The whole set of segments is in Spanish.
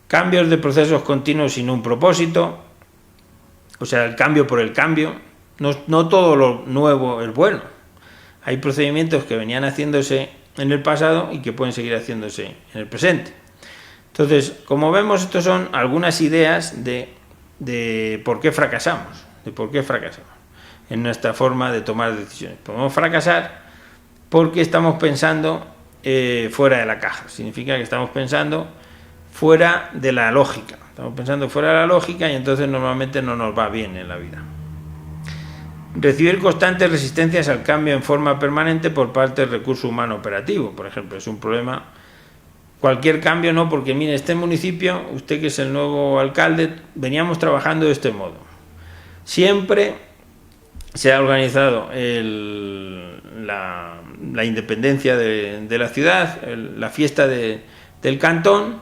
cambios de procesos continuos sin un propósito, o sea, el cambio por el cambio. No todo lo nuevo es bueno. Hay procedimientos que venían haciéndose en el pasado y que pueden seguir haciéndose en el presente. Entonces, como vemos, estos son algunas ideas de por qué fracasamos, en nuestra forma de tomar decisiones. Podemos fracasar porque estamos pensando fuera de la caja. Significa que estamos pensando fuera de la lógica. Estamos pensando fuera de la lógica y entonces normalmente no nos va bien en la vida. Recibir constantes resistencias al cambio en forma permanente por parte del recurso humano operativo, por ejemplo, es un problema. Cualquier cambio no, porque mire, este municipio, usted que es el nuevo alcalde, veníamos trabajando de este modo. Siempre se ha organizado la independencia de la ciudad, la fiesta del cantón,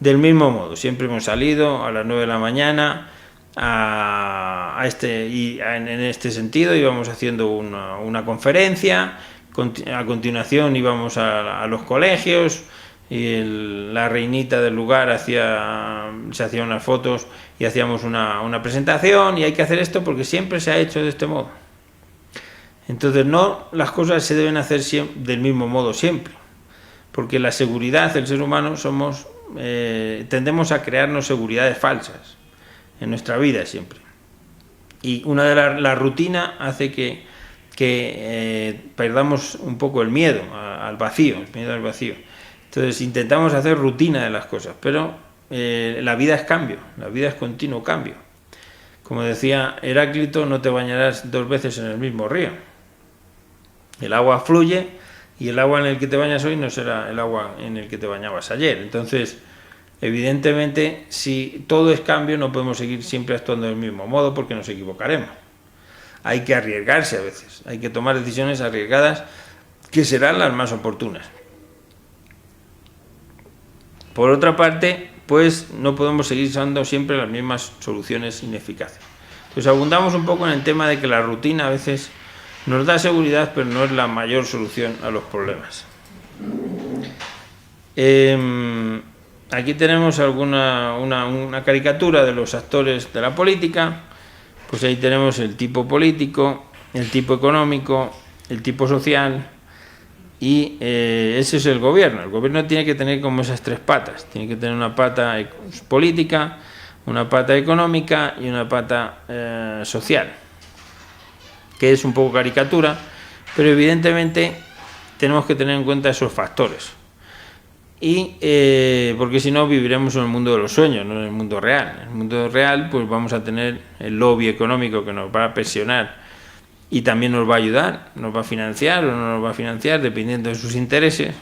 del mismo modo. Siempre hemos salido a las 9 de la mañana en este sentido íbamos haciendo una conferencia, a continuación íbamos a los colegios y la reinita del lugar se hacían unas fotos y hacíamos una presentación, y hay que hacer esto porque siempre se ha hecho de este modo. Entonces las cosas se deben hacer del mismo modo siempre, porque la seguridad del ser humano tendemos a crearnos seguridades falsas en nuestra vida siempre, y una de la rutina hace que perdamos un poco el miedo al vacío, Entonces intentamos hacer rutina de las cosas, pero la vida es cambio, la vida es continuo cambio. Como decía Heráclito, no te bañarás 2 veces en el mismo río. El agua fluye y el agua en el que te bañas hoy no será el agua en el que te bañabas ayer. Entonces, evidentemente, si todo es cambio, no podemos seguir siempre actuando del mismo modo porque nos equivocaremos. Hay que arriesgarse a veces, hay que tomar decisiones arriesgadas que serán las más oportunas. Por otra parte, pues no podemos seguir usando siempre las mismas soluciones ineficaces. Pues abundamos un poco en el tema de que la rutina a veces nos da seguridad, pero no es la mayor solución a los problemas. Aquí tenemos una caricatura de los actores de la política. Pues ahí tenemos el tipo político, el tipo económico, el tipo social, y ese es el gobierno. El gobierno tiene que tener como esas 3 patas. Tiene que tener una pata política, una pata económica y una pata social, que es un poco caricatura, pero evidentemente tenemos que tener en cuenta esos factores. Y porque si no viviremos en el mundo de los sueños, no en el mundo real. En el mundo real pues vamos a tener el lobby económico que nos va a presionar y también nos va a ayudar, nos va a financiar o no nos va a financiar dependiendo de sus intereses.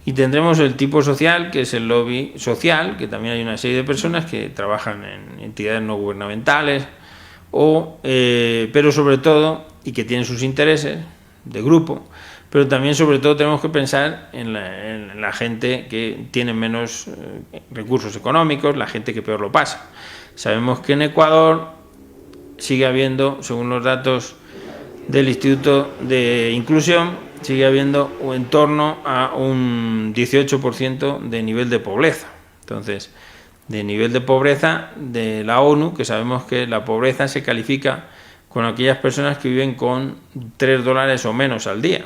Y tendremos el tipo social, que es el lobby social, que también hay una serie de personas que trabajan en entidades no gubernamentales, pero sobre todo, y que tienen sus intereses de grupo, pero también sobre todo tenemos que pensar en la gente que tiene menos recursos económicos, la gente que peor lo pasa. Sabemos que en Ecuador sigue habiendo, según los datos del Instituto de Inclusión, sigue habiendo en torno a un 18% de nivel de pobreza. Entonces, de nivel de pobreza de la ONU, que sabemos que la pobreza se califica con aquellas personas que viven con $3 o menos al día.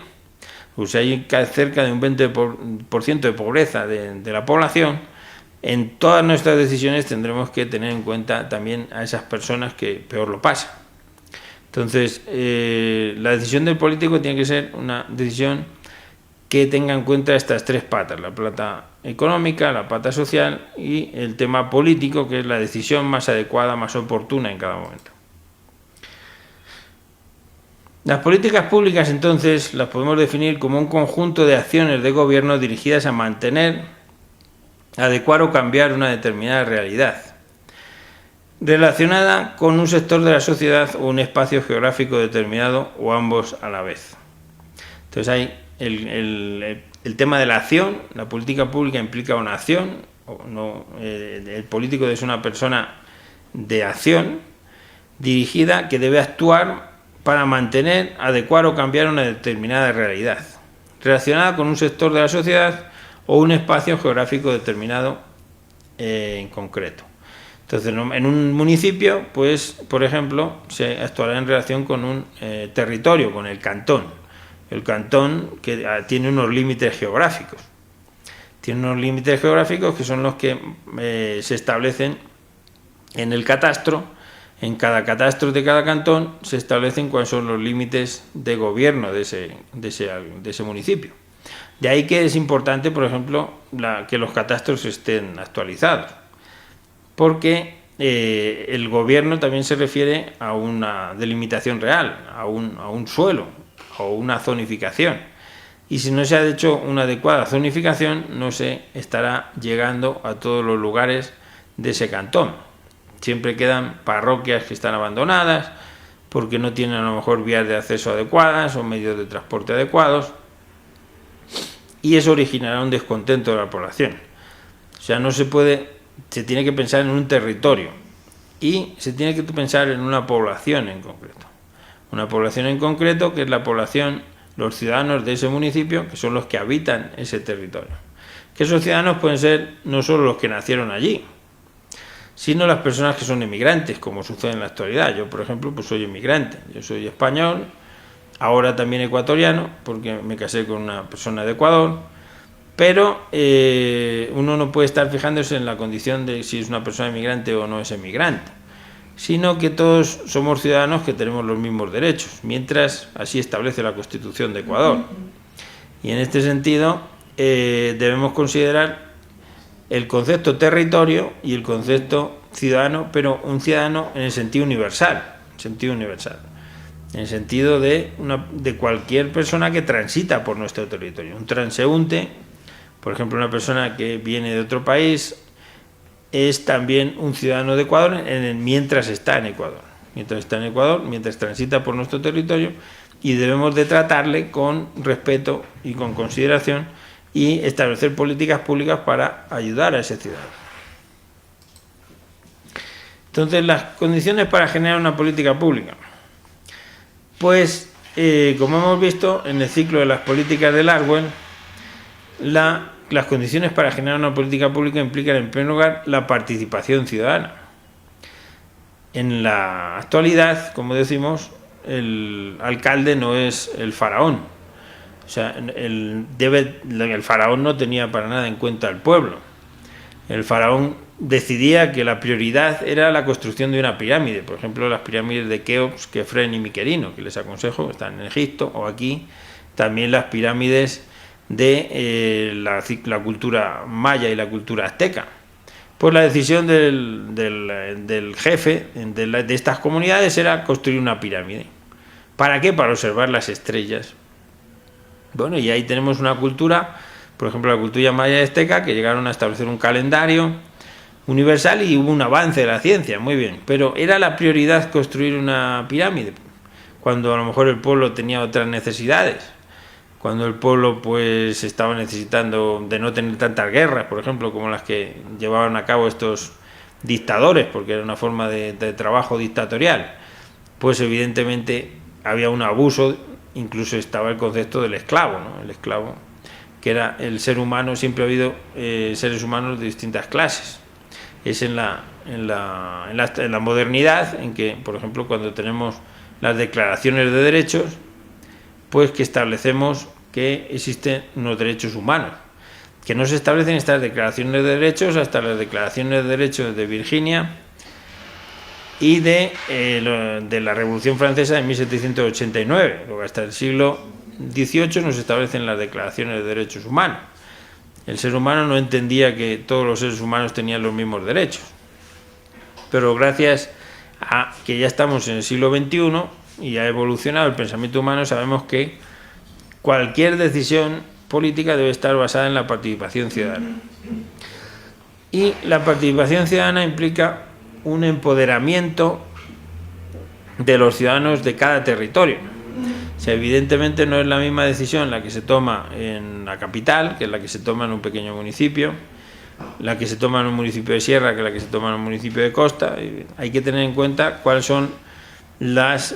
Pues hay cerca de un 20% de pobreza de la población. En todas nuestras decisiones tendremos que tener en cuenta también a esas personas que peor lo pasan. Entonces, la decisión del político tiene que ser una decisión que tenga en cuenta estas 3 patas, la pata económica, la pata social y el tema político, que es la decisión más adecuada, más oportuna en cada momento. Las políticas públicas, entonces, las podemos definir como un conjunto de acciones de gobierno dirigidas a mantener, adecuar o cambiar una determinada realidad, relacionada con un sector de la sociedad o un espacio geográfico determinado, o ambos a la vez. Entonces hay el tema de la acción. La política pública implica una acción, el político es una persona de acción dirigida que debe actuar para mantener, adecuar o cambiar una determinada realidad, relacionada con un sector de la sociedad o un espacio geográfico determinado, en concreto. Entonces, en un municipio, pues, por ejemplo, se actuará en relación con un territorio, con el cantón. El cantón que tiene unos límites geográficos. Tiene unos límites geográficos que son los que se establecen en el catastro. En cada catastro de cada cantón se establecen cuáles son los límites de gobierno de ese municipio. De ahí que es importante, por ejemplo, que los catastros estén actualizados, porque el gobierno también se refiere a una delimitación real, a un suelo o una zonificación. Y si no se ha hecho una adecuada zonificación, no se estará llegando a todos los lugares de ese cantón. Siempre quedan parroquias que están abandonadas porque no tienen a lo mejor vías de acceso adecuadas o medios de transporte adecuados, y eso originará un descontento de la población. O sea, se tiene que pensar en un territorio y se tiene que pensar en una población en concreto. Una población en concreto que es la población, los ciudadanos de ese municipio, que son los que habitan ese territorio. Que esos ciudadanos pueden ser no solo los que nacieron allí, sino las personas que son emigrantes, como sucede en la actualidad. Yo, por ejemplo, pues soy emigrante, yo soy español, ahora también ecuatoriano, porque me casé con una persona de Ecuador, pero uno no puede estar fijándose en la condición de si es una persona emigrante o no es emigrante, sino que todos somos ciudadanos que tenemos los mismos derechos, mientras así establece la Constitución de Ecuador. Y en este sentido debemos considerar el concepto territorio y el concepto ciudadano, pero un ciudadano en el sentido universal, en el sentido de cualquier persona que transita por nuestro territorio. Un transeúnte, por ejemplo, una persona que viene de otro país, es también un ciudadano de Ecuador mientras está en Ecuador. Mientras transita por nuestro territorio, y debemos de tratarle con respeto y con consideración y establecer políticas públicas para ayudar a ese ciudadano. Entonces, las condiciones para generar una política pública. Pues, como hemos visto en el ciclo de las políticas de Larwen, las condiciones para generar una política pública implican, en primer lugar, la participación ciudadana. En la actualidad, como decimos, el alcalde no es el faraón. O sea, el faraón no tenía para nada en cuenta al pueblo. El faraón decidía que la prioridad era la construcción de una pirámide. Por ejemplo, las pirámides de Keops, Kefren y Miquelino, que les aconsejo, están en Egipto, o aquí también las pirámides de la cultura maya y la cultura azteca. Pues la decisión del jefe de estas comunidades era construir una pirámide. ¿Para qué? Para observar las estrellas. Bueno, y ahí tenemos una cultura, por ejemplo la cultura maya y azteca, que llegaron a establecer un calendario universal y hubo un avance de la ciencia, muy bien. Pero ¿era la prioridad construir una pirámide? Cuando a lo mejor el pueblo tenía otras necesidades. Cuando el pueblo pues estaba necesitando de no tener tantas guerras, por ejemplo, como las que llevaban a cabo estos dictadores, porque era una forma de trabajo dictatorial, pues evidentemente había un abuso. Incluso estaba el concepto del esclavo, ¿no? El esclavo, que era el ser humano. Siempre ha habido seres humanos de distintas clases. Es en la modernidad en que, por ejemplo, cuando tenemos las declaraciones de derechos, pues que establecemos que existen unos derechos humanos, que no se establecen estas declaraciones de derechos hasta las declaraciones de derechos de Virginia y de la Revolución Francesa de 1789. Luego, hasta el siglo XVIII no se establecen las declaraciones de derechos humanos. El ser humano no entendía que todos los seres humanos tenían los mismos derechos. Pero gracias a que ya estamos en el siglo XXI y ha evolucionado el pensamiento humano, sabemos que cualquier decisión política debe estar basada en la participación ciudadana. Y la participación ciudadana implica un empoderamiento de los ciudadanos de cada territorio. O sea, evidentemente no es la misma decisión la que se toma en la capital que la que se toma en un pequeño municipio, la que se toma en un municipio de sierra que la que se toma en un municipio de costa. Hay que tener en cuenta cuáles son las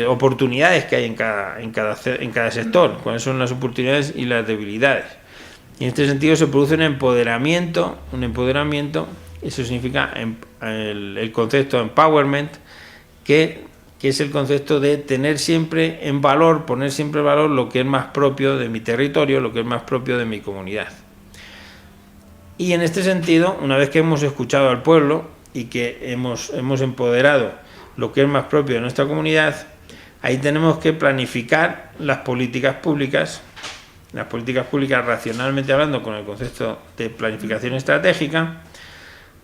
oportunidades que hay en cada sector, cuáles son las oportunidades y las debilidades. Y en este sentido se produce un empoderamiento, eso significa el concepto empowerment, que es el concepto de tener siempre en valor, poner siempre en valor lo que es más propio de mi territorio, lo que es más propio de mi comunidad. Y en este sentido, una vez que hemos escuchado al pueblo y que hemos empoderado lo que es más propio de nuestra comunidad, ahí tenemos que planificar las políticas públicas racionalmente hablando, con el concepto de planificación estratégica,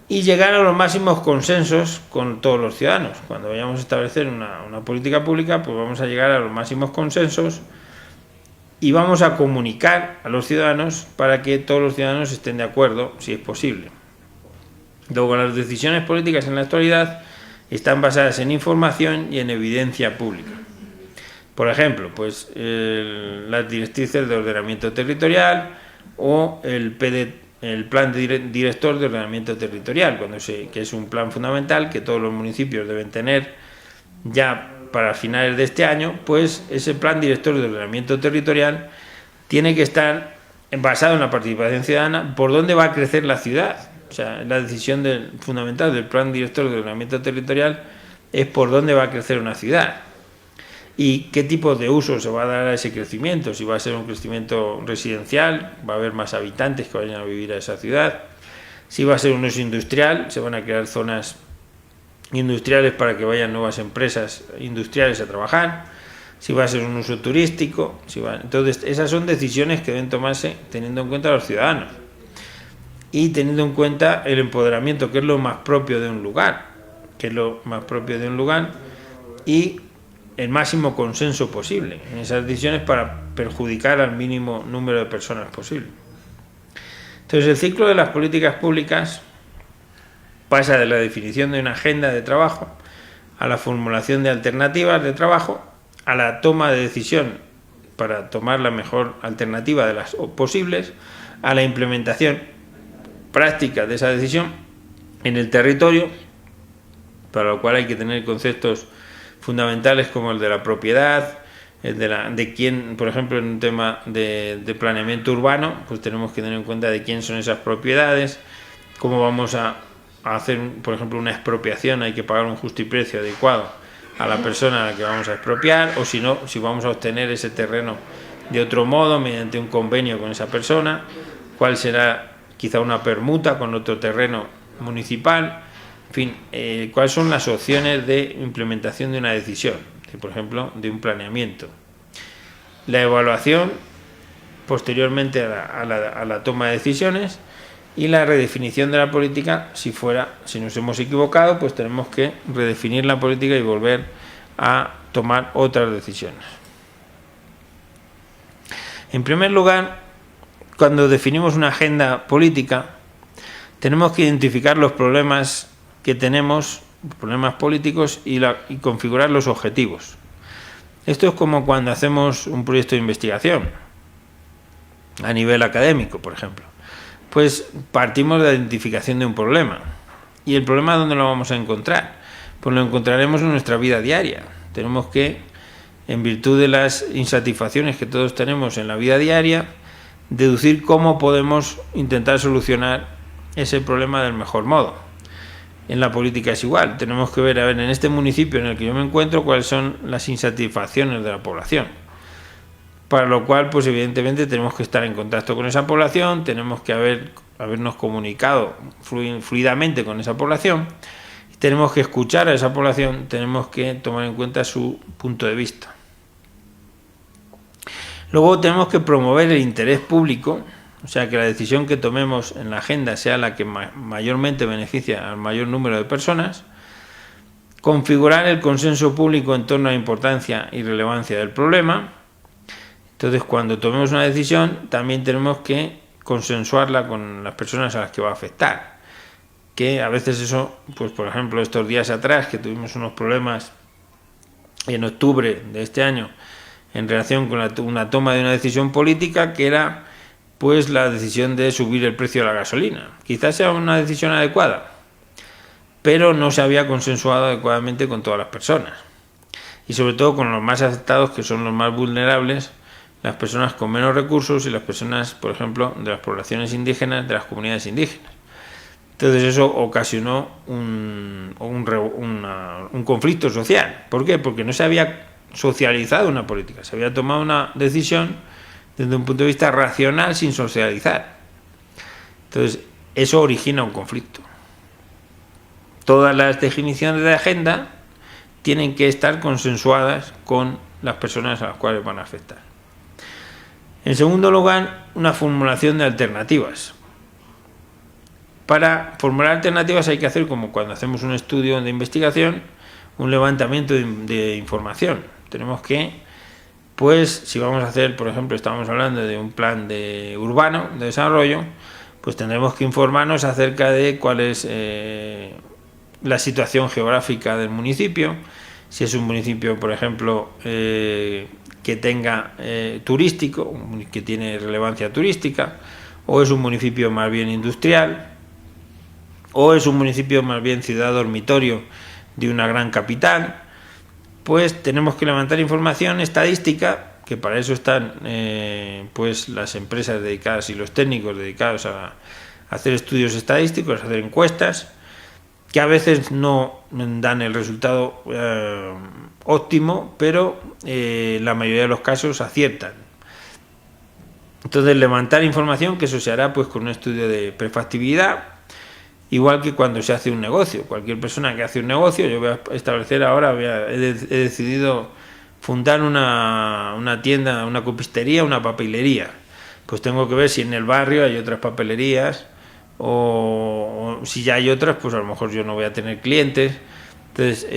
y llegar a los máximos consensos con todos los ciudadanos. Cuando vayamos a establecer una política pública, pues vamos a llegar a los máximos consensos y vamos a comunicar a los ciudadanos para que todos los ciudadanos estén de acuerdo, si es posible. Luego, las decisiones políticas en la actualidad están basadas en información y en evidencia pública. Por ejemplo, pues las directrices de ordenamiento territorial o el plan director de ordenamiento territorial, que es un plan fundamental que todos los municipios deben tener ya para finales de este año. Pues ese plan director de ordenamiento territorial tiene que estar basado en la participación ciudadana. ¿Por dónde va a crecer la ciudad? O sea, la decisión fundamental del plan director de ordenamiento territorial es por dónde va a crecer una ciudad y qué tipo de uso se va a dar a ese crecimiento. Si va a ser un crecimiento residencial, va a haber más habitantes que vayan a vivir a esa ciudad. Si va a ser un uso industrial, se van a crear zonas industriales para que vayan nuevas empresas industriales a trabajar. Si va a ser un uso turístico, entonces esas son decisiones que deben tomarse teniendo en cuenta a los ciudadanos y teniendo en cuenta el empoderamiento, que es lo más propio de un lugar, y el máximo consenso posible en esas decisiones para perjudicar al mínimo número de personas posible. Entonces, el ciclo de las políticas públicas pasa de la definición de una agenda de trabajo a la formulación de alternativas de trabajo, a la toma de decisión para tomar la mejor alternativa de las posibles, a la implementación práctica de esa decisión en el territorio, para lo cual hay que tener conceptos fundamentales como el de la propiedad, el de quién, por ejemplo, en un tema de planeamiento urbano, pues tenemos que tener en cuenta de quién son esas propiedades, cómo vamos a hacer, por ejemplo, una expropiación. Hay que pagar un justiprecio adecuado a la persona a la que vamos a expropiar, o si no, si vamos a obtener ese terreno de otro modo, mediante un convenio con esa persona, cuál será quizá una permuta con otro terreno municipal. En fin, cuáles son las opciones de implementación de una decisión, por ejemplo, de un planeamiento. La evaluación posteriormente a la toma de decisiones y la redefinición de la política. Si nos hemos equivocado, pues tenemos que redefinir la política y volver a tomar otras decisiones. En primer lugar, cuando definimos una agenda política, tenemos que identificar los problemas que tenemos, problemas políticos, y configurar los objetivos. Esto es como cuando hacemos un proyecto de investigación a nivel académico, por ejemplo. Pues partimos de la identificación de un problema. ¿Y el problema dónde lo vamos a encontrar? Pues lo encontraremos en nuestra vida diaria. Tenemos que, en virtud de las insatisfacciones que todos tenemos en la vida diaria, deducir cómo podemos intentar solucionar ese problema del mejor modo. En la política es igual. Tenemos que ver, en este municipio en el que yo me encuentro, cuáles son las insatisfacciones de la población. Para lo cual, pues evidentemente tenemos que estar en contacto con esa población, tenemos que habernos comunicado fluidamente con esa población, tenemos que escuchar a esa población, tenemos que tomar en cuenta su punto de vista. Luego tenemos que promover el interés público, o sea, que la decisión que tomemos en la agenda sea la que mayormente beneficia al mayor número de personas. Configurar el consenso público en torno a la importancia y relevancia del problema. Entonces, cuando tomemos una decisión, también tenemos que consensuarla con las personas a las que va a afectar. Que a veces eso, pues por ejemplo, estos días atrás, que tuvimos unos problemas en octubre de este año en relación con una toma de una decisión política, que era pues la decisión de subir el precio de la gasolina. Quizás sea una decisión adecuada, pero no se había consensuado adecuadamente con todas las personas, y sobre todo con los más afectados, que son los más vulnerables, las personas con menos recursos y las personas, por ejemplo, de las poblaciones indígenas, de las comunidades indígenas. Entonces eso ocasionó un conflicto social. ¿Por qué? Porque no se había socializado una política, se había tomado una decisión desde un punto de vista racional sin socializar. Entonces eso origina un conflicto. Todas las definiciones de agenda tienen que estar consensuadas con las personas a las cuales van a afectar. En segundo lugar, una formulación de alternativas. Para formular alternativas hay que hacer, como cuando hacemos un estudio de investigación, un levantamiento de información. Tenemos que, pues, si vamos a hacer, por ejemplo, estamos hablando de un plan urbano de desarrollo, pues tendremos que informarnos acerca de cuál es la situación geográfica del municipio, si es un municipio, por ejemplo, que tenga turístico, que tiene relevancia turística, o es un municipio más bien industrial, o es un municipio más bien ciudad dormitorio de una gran capital. Pues tenemos que levantar información estadística, que para eso están pues las empresas dedicadas y los técnicos dedicados a hacer estudios estadísticos, a hacer encuestas, que a veces no dan el resultado óptimo, pero la mayoría de los casos aciertan. Entonces, levantar información, que eso se hará pues con un estudio de prefactibilidad, igual que cuando se hace un negocio. Cualquier persona que hace un negocio, yo voy a establecer ahora, he decidido fundar una tienda, una copistería, una papelería. Pues tengo que ver si en el barrio hay otras papelerías, o si ya hay otras, pues a lo mejor yo no voy a tener clientes. Entonces,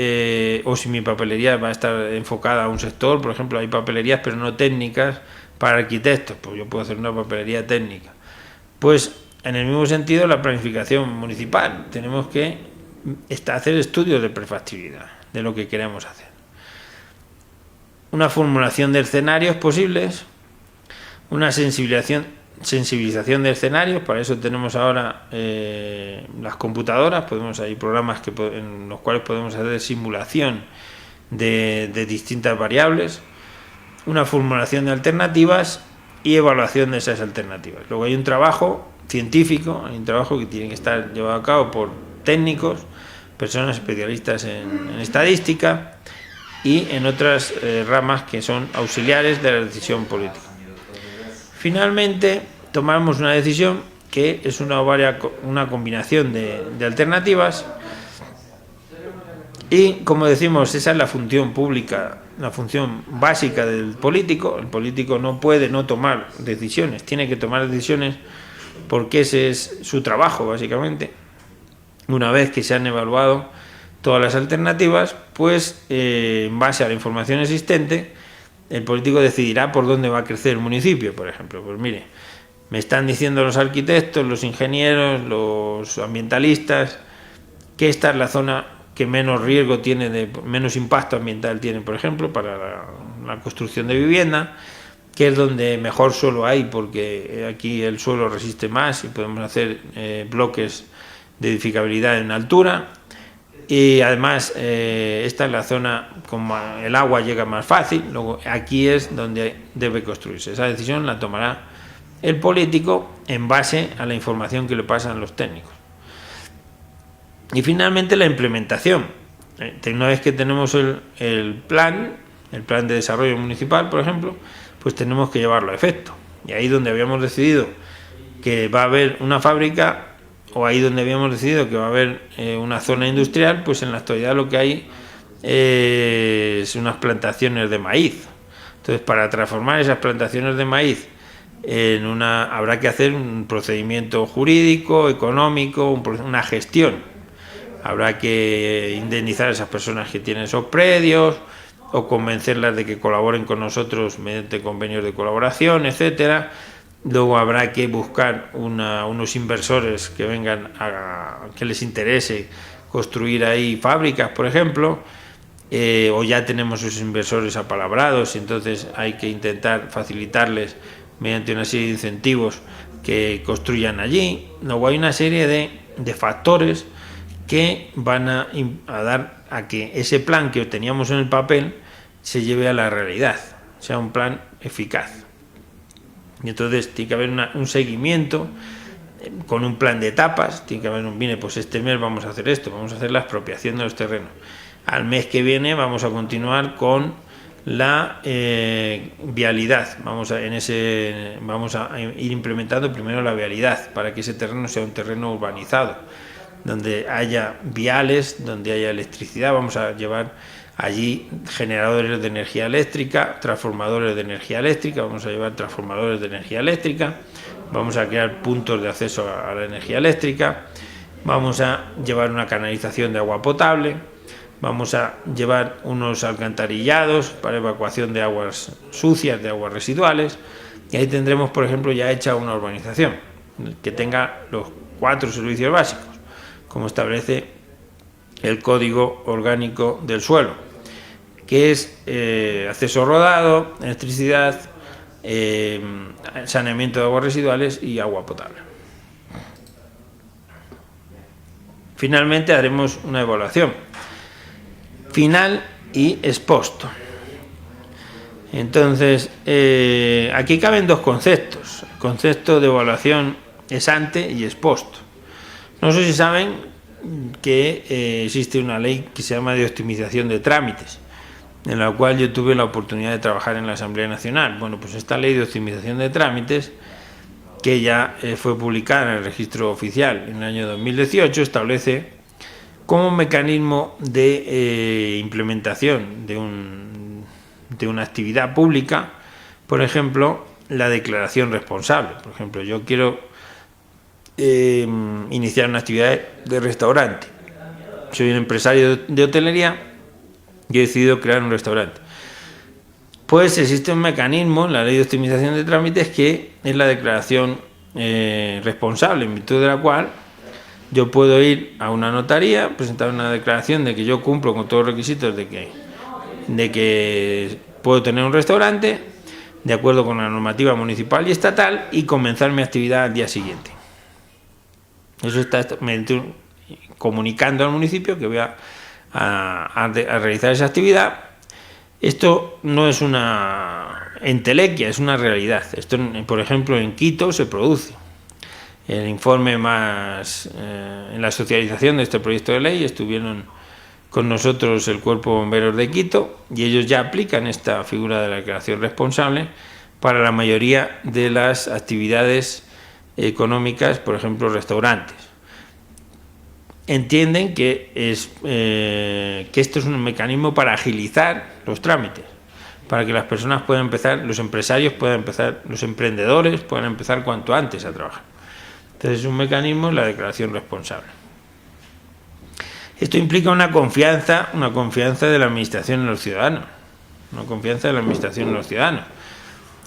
o si mi papelería va a estar enfocada a un sector, por ejemplo, hay papelerías pero no técnicas para arquitectos, pues yo puedo hacer una papelería técnica. Pues en el mismo sentido, la planificación municipal, tenemos que hacer estudios de prefactibilidad de lo que queremos hacer. Una formulación de escenarios posibles, una sensibilización de escenarios. Para eso tenemos ahora las computadoras, hay programas en los cuales podemos hacer simulación de distintas variables, una formulación de alternativas y evaluación de esas alternativas. Luego hay un trabajo científico, hay un trabajo que tiene que estar llevado a cabo por técnicos, personas especialistas en estadística y en otras ramas que son auxiliares de la decisión política. Finalmente, tomamos una decisión que es una combinación de alternativas y, como decimos, esa es la función pública, la función básica del político. El político no puede no tomar decisiones, tiene que tomar decisiones porque ese es su trabajo, básicamente. Una vez que se han evaluado todas las alternativas, pues en base a la información existente, el político decidirá por dónde va a crecer el municipio, por ejemplo. Pues mire, me están diciendo los arquitectos, los ingenieros, los ambientalistas, que esta es la zona que menos riesgo tiene, menos impacto ambiental tiene, por ejemplo, para la construcción de vivienda, que es donde mejor suelo hay, porque aquí el suelo resiste más y podemos hacer bloques de edificabilidad en altura. Y además esta es la zona como el agua llega más fácil. Luego aquí es donde debe construirse. Esa decisión la tomará el político en base a la información que le pasan los técnicos. Y finalmente la implementación. Una vez que tenemos el plan de desarrollo municipal, por ejemplo, pues tenemos que llevarlo a efecto. Y ahí donde habíamos decidido que va a haber una fábrica, o ahí donde habíamos decidido que va a haber una zona industrial, pues en la actualidad lo que hay es unas plantaciones de maíz. Entonces, para transformar esas plantaciones de maíz habrá que hacer un procedimiento jurídico, económico, una gestión. Habrá que indemnizar a esas personas que tienen esos predios, o convencerlas de que colaboren con nosotros mediante convenios de colaboración, etcétera. Luego habrá que buscar unos inversores que vengan que les interese construir ahí fábricas, por ejemplo, o ya tenemos esos inversores apalabrados, y entonces hay que intentar facilitarles mediante una serie de incentivos que construyan allí. Luego hay una serie de factores que van a dar a que ese plan que teníamos en el papel se lleve a la realidad, sea un plan eficaz. Y entonces tiene que haber un seguimiento con un plan de etapas. Tiene que haber pues este mes vamos a hacer esto, vamos a hacer la expropiación de los terrenos. Al mes que viene vamos a continuar con la vialidad. Vamos a ir implementando primero la vialidad para que ese terreno sea un terreno urbanizado, donde haya viales, donde haya electricidad. Vamos a llevar allí generadores de energía eléctrica, transformadores de energía eléctrica, vamos a llevar transformadores de energía eléctrica, vamos a crear puntos de acceso a la energía eléctrica, vamos a llevar una canalización de agua potable, vamos a llevar unos alcantarillados para evacuación de aguas sucias, de aguas residuales, y ahí tendremos, por ejemplo, ya hecha una urbanización que tenga los 4 servicios básicos, como establece el Código Orgánico del Suelo, que es acceso rodado, electricidad, saneamiento de aguas residuales y agua potable. Finalmente haremos una evaluación final y ex post. Entonces, aquí caben 2 conceptos: el concepto de evaluación ex ante y ex post. No sé si saben que existe una ley que se llama de optimización de trámites, en la cual yo tuve la oportunidad de trabajar en la Asamblea Nacional. Bueno, pues esta ley de optimización de trámites, que ya fue publicada en el registro oficial en el año 2018, establece como mecanismo de implementación de una actividad pública, por ejemplo, la declaración responsable. Por ejemplo, yo quiero iniciar una actividad de restaurante. Soy un empresario de hotelería y he decidido crear un restaurante. Pues existe un mecanismo en la ley de optimización de trámites que es la declaración responsable, en virtud de la cual yo puedo ir a una notaría, presentar una declaración de que yo cumplo con todos los requisitos de que puedo tener un restaurante de acuerdo con la normativa municipal y estatal, y comenzar mi actividad al día siguiente. Eso está comunicando al municipio que voy a realizar esa actividad. Esto no es una entelequia, es una realidad. Esto, por ejemplo, en Quito se produce. El informe en la socialización de este proyecto de ley estuvieron con nosotros el Cuerpo de Bomberos de Quito, y ellos ya aplican esta figura de la declaración responsable para la mayoría de las actividades económicas, por ejemplo, restaurantes. Entienden que esto es un mecanismo para agilizar los trámites, para que las personas puedan empezar, los empresarios puedan empezar, los emprendedores puedan empezar cuanto antes a trabajar. Entonces es un mecanismo en la declaración responsable. Esto implica una confianza de la administración en los ciudadanos,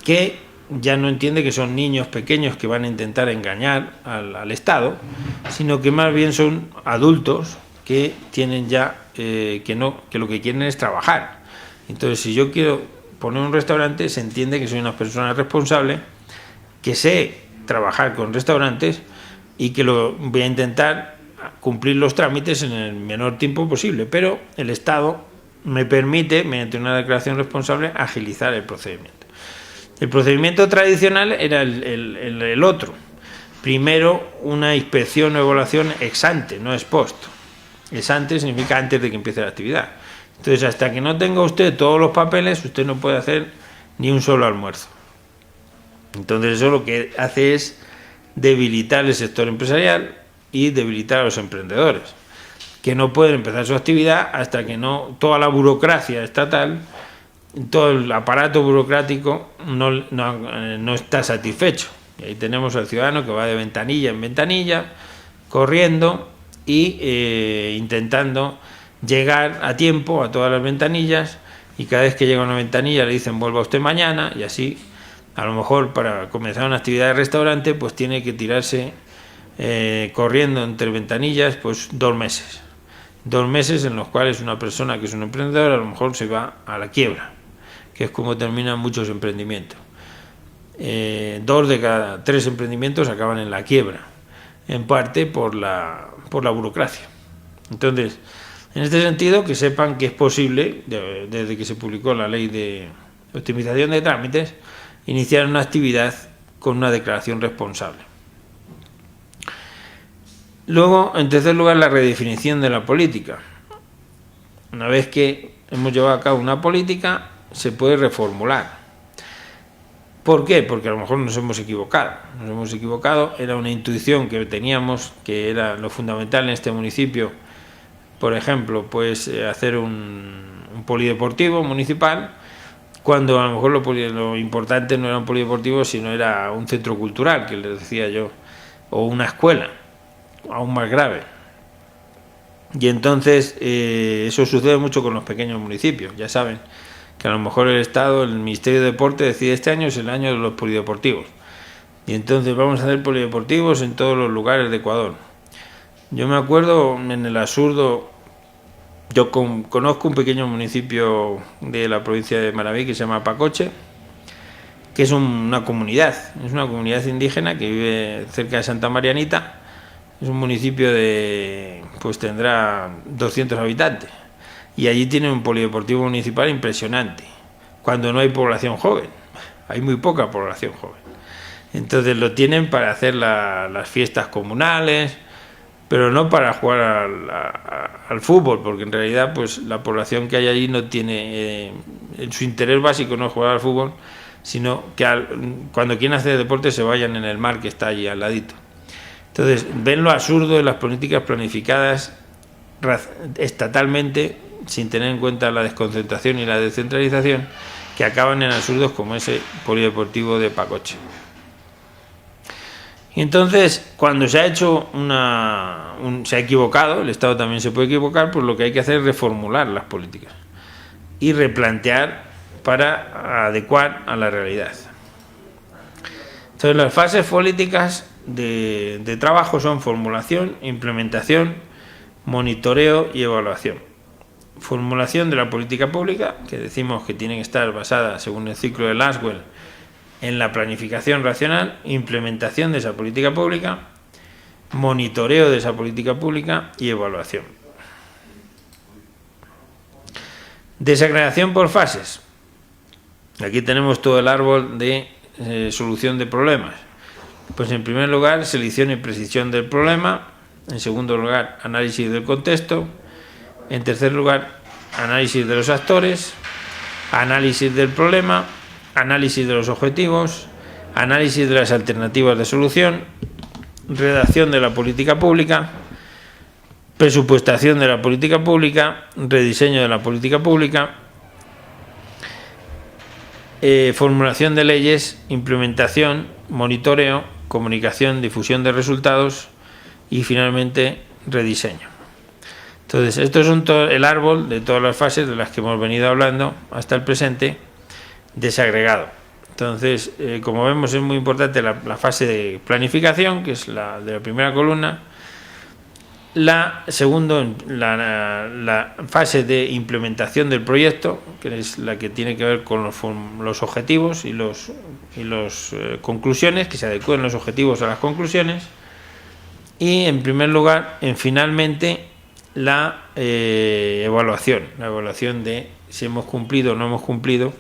que ya no entiende que son niños pequeños que van a intentar engañar al Estado, sino que más bien son adultos que tienen ya que lo que quieren es trabajar. Entonces, si yo quiero poner un restaurante, se entiende que soy una persona responsable, que sé trabajar con restaurantes y que voy a intentar cumplir los trámites en el menor tiempo posible, pero el Estado me permite, mediante una declaración responsable, agilizar el procedimiento. El procedimiento tradicional era el otro. Primero, una inspección o evaluación ex ante, no ex post. Ex ante significa antes de que empiece la actividad. Entonces, hasta que no tenga usted todos los papeles, usted no puede hacer ni un solo almuerzo. Entonces, eso lo que hace es debilitar el sector empresarial y debilitar a los emprendedores, que no pueden empezar su actividad hasta que toda la burocracia estatal, todo el aparato burocrático no está satisfecho. Y ahí tenemos al ciudadano que va de ventanilla en ventanilla, corriendo y intentando llegar a tiempo a todas las ventanillas, y cada vez que llega a una ventanilla le dicen vuelva usted mañana, y así a lo mejor para comenzar una actividad de restaurante pues tiene que tirarse corriendo entre ventanillas pues 2 meses. 2 meses en los cuales una persona que es un emprendedor a lo mejor se va a la quiebra, que es como terminan muchos emprendimientos. 2 de cada 3 emprendimientos acaban en la quiebra, en parte por la burocracia. Entonces, en este sentido, que sepan que es posible, desde que se publicó la ley de optimización de trámites, iniciar una actividad con una declaración responsable. Luego, en tercer lugar, la redefinición de la política. Una vez que hemos llevado a cabo una política, se puede reformular. ¿Por qué? Porque a lo mejor nos hemos equivocado. Nos hemos equivocado, era una intuición que teníamos, que era lo fundamental en este municipio. Por ejemplo, pues hacer un polideportivo municipal, cuando a lo mejor lo importante no era un polideportivo, sino era un centro cultural, que les decía yo, o una escuela, aún más grave. Y entonces eso sucede mucho con los pequeños municipios. Ya saben que a lo mejor el Estado, el Ministerio de Deporte decide este año es el año de los polideportivos. Y entonces vamos a hacer polideportivos en todos los lugares de Ecuador. Yo me acuerdo en el Absurdo, yo conozco un pequeño municipio de la provincia de Manabí que se llama Pacoche, que es una comunidad indígena que vive cerca de Santa Marianita. Es un municipio pues tendrá 200 habitantes. Y allí tiene un polideportivo municipal impresionante, cuando no hay población joven, hay muy poca población joven. Entonces lo tienen para hacer las fiestas comunales, pero no para jugar al fútbol, porque en realidad pues la población que hay allí no tiene, su interés básico no es jugar al fútbol, sino que cuando quieren hacer deporte se vayan en el mar que está allí al ladito. Entonces ven lo absurdo de las políticas planificadas estatalmente, sin tener en cuenta la desconcentración y la descentralización, que acaban en absurdos como ese polideportivo de Pacoche. Y entonces, cuando se ha hecho se ha equivocado, el Estado también se puede equivocar, pues lo que hay que hacer es reformular las políticas y replantear para adecuar a la realidad. Entonces, las fases políticas de trabajo son formulación, implementación, monitoreo y evaluación. Formulación de la política pública, que decimos que tiene que estar basada, según el ciclo de Laswell, en la planificación racional, implementación de esa política pública, monitoreo de esa política pública y evaluación. Desagregación por fases. Aquí tenemos todo el árbol de solución de problemas. Pues en primer lugar, selección y precisión del problema. En segundo lugar, análisis del contexto. En tercer lugar, análisis de los actores, análisis del problema, análisis de los objetivos, análisis de las alternativas de solución, redacción de la política pública, presupuestación de la política pública, rediseño de la política pública, formulación de leyes, implementación, monitoreo, comunicación, difusión de resultados y finalmente rediseño. Entonces, esto es el árbol de todas las fases de las que hemos venido hablando hasta el presente, desagregado. Entonces, como vemos, es muy importante la fase de planificación, que es la de la primera columna. La fase de implementación del proyecto, que es la que tiene que ver con los objetivos y las conclusiones, que se adecúen los objetivos a las conclusiones. Y, en primer lugar, finalmente, la evaluación de si hemos cumplido o no hemos cumplido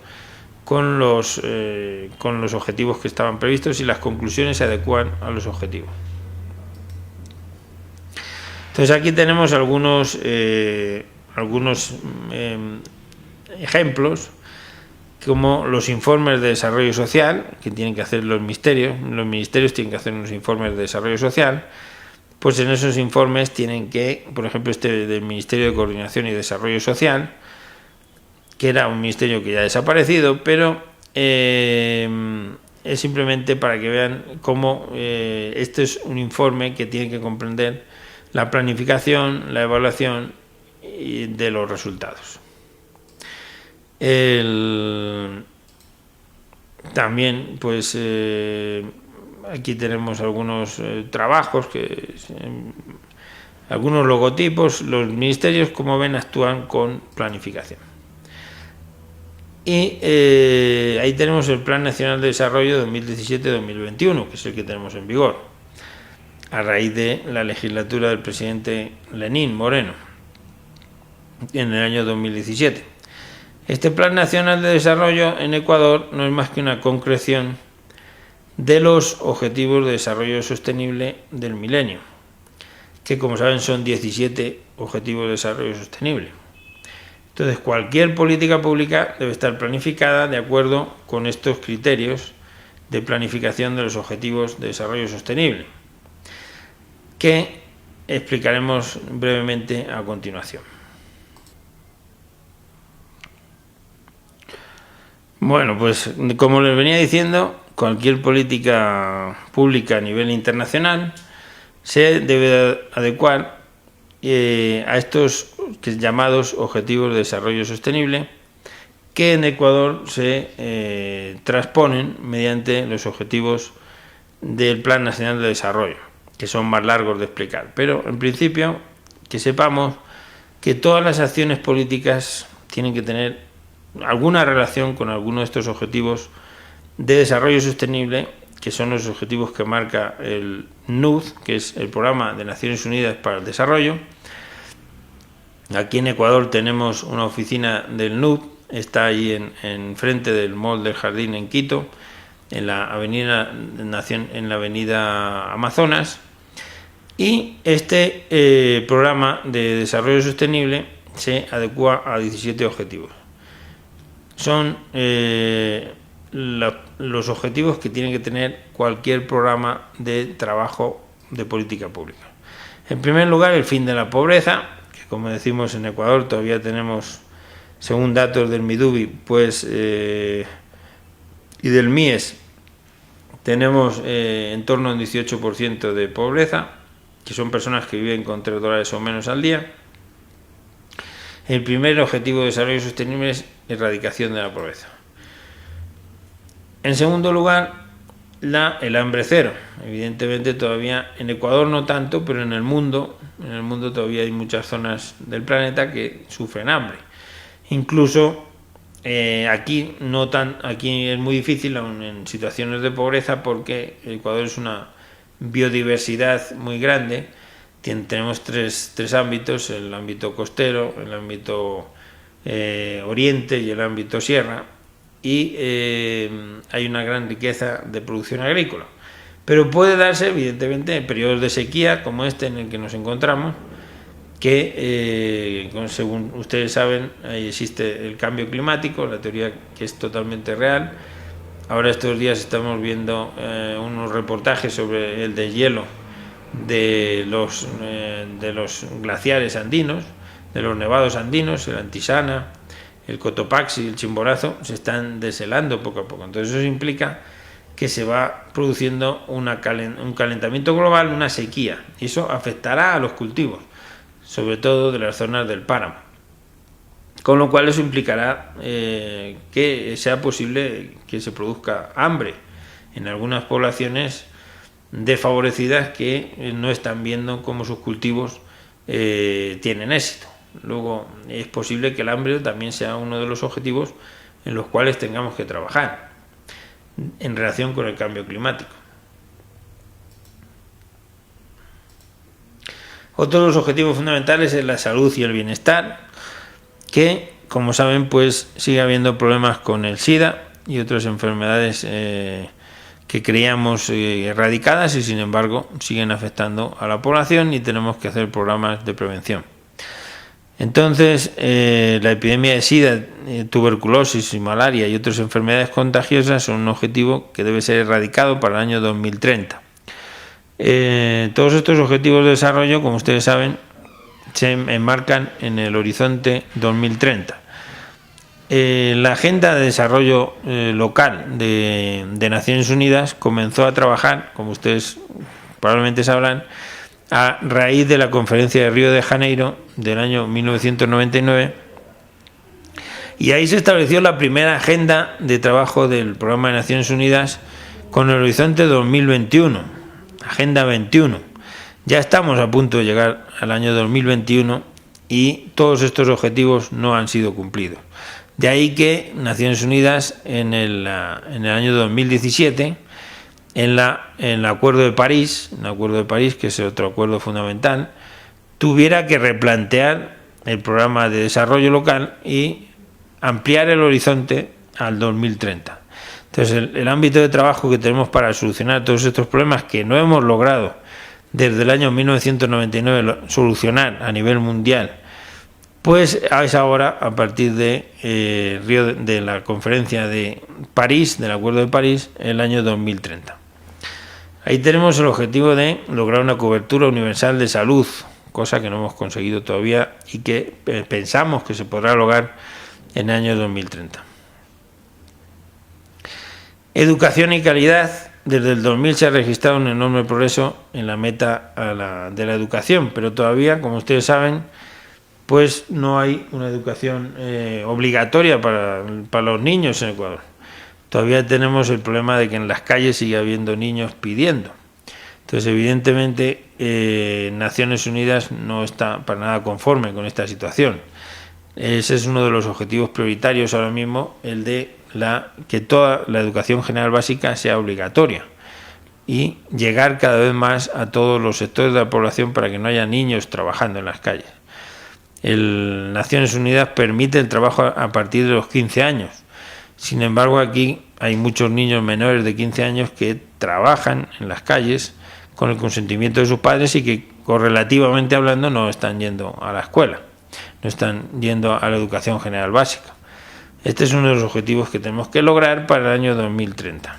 con los objetivos que estaban previstos y las conclusiones se adecúan a los objetivos. Entonces aquí tenemos algunos ejemplos, como los informes de desarrollo social que tienen que hacer los ministerios tienen que hacer unos informes de desarrollo social. Pues en esos informes tienen que, por ejemplo, este del Ministerio de Coordinación y Desarrollo Social, que era un ministerio que ya ha desaparecido, pero es simplemente para que vean cómo este es un informe que tiene que comprender la planificación, la evaluación de los resultados. También, pues, aquí tenemos algunos trabajos, algunos logotipos. Los ministerios, como ven, actúan con planificación. Y ahí tenemos el Plan Nacional de Desarrollo 2017-2021, que es el que tenemos en vigor, a raíz de la legislatura del presidente Lenín Moreno, en el año 2017. Este Plan Nacional de Desarrollo en Ecuador no es más que una concreción de los Objetivos de Desarrollo Sostenible del Milenio, que como saben son 17 Objetivos de Desarrollo Sostenible. Entonces, cualquier política pública debe estar planificada de acuerdo con estos criterios de planificación de los Objetivos de Desarrollo Sostenible, que explicaremos brevemente a continuación. Bueno, pues como les venía diciendo, cualquier política pública a nivel internacional se debe adecuar a estos llamados Objetivos de Desarrollo Sostenible, que en Ecuador se transponen mediante los objetivos del Plan Nacional de Desarrollo, que son más largos de explicar. Pero en principio que sepamos que todas las acciones políticas tienen que tener alguna relación con alguno de estos objetivos de desarrollo sostenible, que son los objetivos que marca el PNUD, que es el Programa de Naciones Unidas para el Desarrollo. Aquí en Ecuador tenemos una oficina del PNUD, está ahí en frente del Mall del Jardín en Quito, en la avenida Amazonas, y este programa de desarrollo sostenible se adecua a 17 objetivos. Son los objetivos que tiene que tener cualquier programa de trabajo de política pública. En primer lugar, el fin de la pobreza, que como decimos en Ecuador todavía tenemos, según datos del Midubi, pues y del MIES, tenemos en torno a un 18% de pobreza, que son personas que viven con $3 o menos al día. El primer objetivo de desarrollo sostenible es erradicación de la pobreza. En segundo lugar, el hambre cero. Evidentemente todavía en Ecuador no tanto, pero en el mundo todavía hay muchas zonas del planeta que sufren hambre. Incluso aquí es muy difícil aún en situaciones de pobreza, porque Ecuador es una biodiversidad muy grande. Tenemos tres ámbitos: el ámbito costero, el ámbito oriente y el ámbito sierra, y hay una gran riqueza de producción agrícola. Pero puede darse, evidentemente, en periodos de sequía como este en el que nos encontramos, que según ustedes saben, ahí existe el cambio climático, la teoría que es totalmente real. Ahora estos días estamos viendo unos reportajes sobre el deshielo de los glaciares andinos, de los nevados andinos, el Antisana, el Cotopaxi, el Chimborazo, se están deshelando poco a poco. Entonces eso implica que se va produciendo un calentamiento global, una sequía, y eso afectará a los cultivos, sobre todo de las zonas del páramo. Con lo cual eso implicará que sea posible que se produzca hambre en algunas poblaciones desfavorecidas que no están viendo cómo sus cultivos tienen éxito. Luego es posible que el hambre también sea uno de los objetivos en los cuales tengamos que trabajar en relación con el cambio climático. Otro de los objetivos fundamentales es la salud y el bienestar, que, como saben, pues sigue habiendo problemas con el SIDA y otras enfermedades que creíamos erradicadas, y sin embargo siguen afectando a la población, y tenemos que hacer programas de prevención. Entonces, la epidemia de SIDA, tuberculosis y malaria y otras enfermedades contagiosas son un objetivo que debe ser erradicado para el año 2030. Todos estos objetivos de desarrollo, como ustedes saben, se enmarcan en el horizonte 2030. La Agenda de Desarrollo Local de Naciones Unidas comenzó a trabajar, como ustedes probablemente sabrán, a raíz de la Conferencia de Río de Janeiro del año 1999, y ahí se estableció la primera agenda de trabajo del Programa de Naciones Unidas con el horizonte 2021, Agenda 21. Ya estamos a punto de llegar al año 2021 y todos estos objetivos no han sido cumplidos. De ahí que Naciones Unidas en el año 2017, en el Acuerdo de París, que es otro acuerdo fundamental, tuviera que replantear el programa de desarrollo local y ampliar el horizonte al 2030. Entonces, el ámbito de trabajo que tenemos para solucionar todos estos problemas que no hemos logrado desde el año 1999 solucionar a nivel mundial, pues es ahora, a partir de de la conferencia de París, del Acuerdo de París, el año 2030. Ahí tenemos el objetivo de lograr una cobertura universal de salud, cosa que no hemos conseguido todavía y que pensamos que se podrá lograr en el año 2030. Educación y calidad. Desde el 2000 se ha registrado un enorme progreso en la meta de la educación, pero todavía, como ustedes saben, pues no hay una educación obligatoria para los niños en Ecuador. Todavía tenemos el problema de que en las calles sigue habiendo niños pidiendo. Entonces, evidentemente, Naciones Unidas no está para nada conforme con esta situación. Ese es uno de los objetivos prioritarios ahora mismo, el de que toda la educación general básica sea obligatoria y llegar cada vez más a todos los sectores de la población para que no haya niños trabajando en las calles. Naciones Unidas permite el trabajo a partir de los 15 años. Sin embargo, aquí hay muchos niños menores de 15 años que trabajan en las calles con el consentimiento de sus padres y que, correlativamente hablando, no están yendo a la escuela, no están yendo a la educación general básica. Este es uno de los objetivos que tenemos que lograr para el año 2030.